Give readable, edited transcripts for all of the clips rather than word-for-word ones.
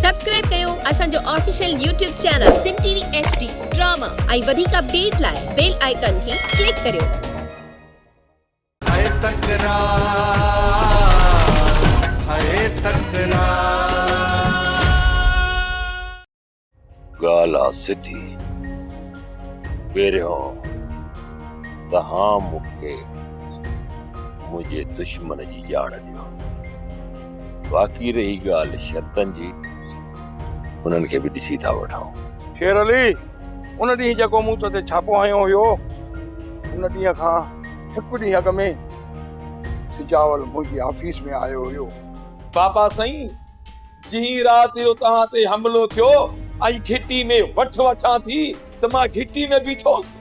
Subscribe कयो असांजो official YouTube channel सिन TV HD drama ऐं वधीक अपडेट लाइ बेल आइकन खे क्लिक करियो। गाला सिद्धि पेरियों तहां मूंखे मुझे दुश्मन जी ॼाण ॾियो। बाक़ी रही ॻाल्हि शर्तनि जी, उन्हनि खे बि ॾिसी था वठूं। शेर अली, उन ॾींहुं जेको मूं ते छापो हयो हुयो, उन ॾींहुं खां हिकु ॾींहुं अॻु में सिजावल मुंहिंजी ऑफिस में आयो हुयो। बाबा साईं, जी राति जो तव्हां ते हमलो थियो ऐं घिटी में वठां थी त मां घिटी में बीठोसि।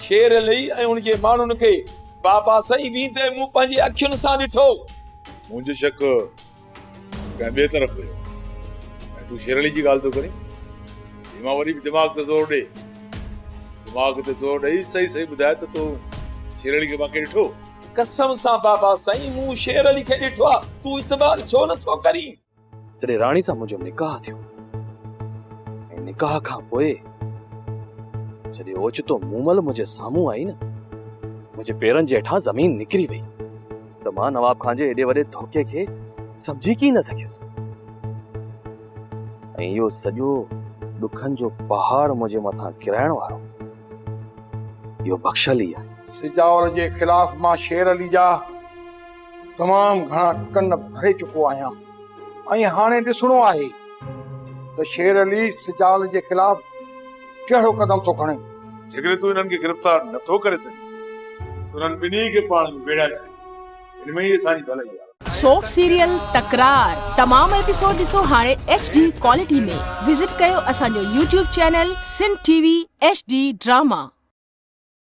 शेर अली ऐं उनजे माण्हुनि खे बाबा साईं वींदे मूं पंहिंजी अखियुनि सां ॾिठो। मुंहिंजो शक कंहिं ॿिए तरफ़ हुयो ऐं तूं शेर अली जी ॻाल्हि थो करीं। मां वरी बि दिमाग़ ते ज़ोर ॾेई सही ॿुधाए त तूं शेर अली खे वाक़ई ॾिठो? कसम सां बाबा साईं, मूं शेर अली खे ॾिठो आहे। तूं इतबार छो नथो करीं? जॾहिं राणी सां मुंहिंजो निकाह थियो ऐं निकाह खां पोइ जॾहिं ओचितो मूमल मुंहिंजे साम्हूं आई न, मुंहिंजे पेरनि जे हेठां ज़मीन निकिरी वई त मां नवाब खान जे एॾे वॾे धोखे खे समझी की न सघियुसि। ऐं इहो सॼो ॾुखनि जो पहाड़ मुंहिंजे मथां किराइण वारो इहो बख़्शल ई आहे। सिजावल जे ख़िलाफ़ मां शेर अली जा तमामु घणा कन भरे चुको आहियां ऐं हाणे ॾिसणो आहे त शेर अली सिजावल जे ख़िलाफ़ कहिड़ो क़दम थो खणे। जेकॾहिं तूं हिननि खे गिरफ़्तार नथो करे सघीं, उन्हनि ॿिन्ही खे पाण में बेड़ाए छॾ। हिन में ई असांजी भलाई आहे। सोप सीरियल तकरार तमाम एपिसोड ॾिसो हाणे HD क्वालिटी में। विजिट कयो असांजो YouTube चैनल सिन टीवी HD ड्रामा।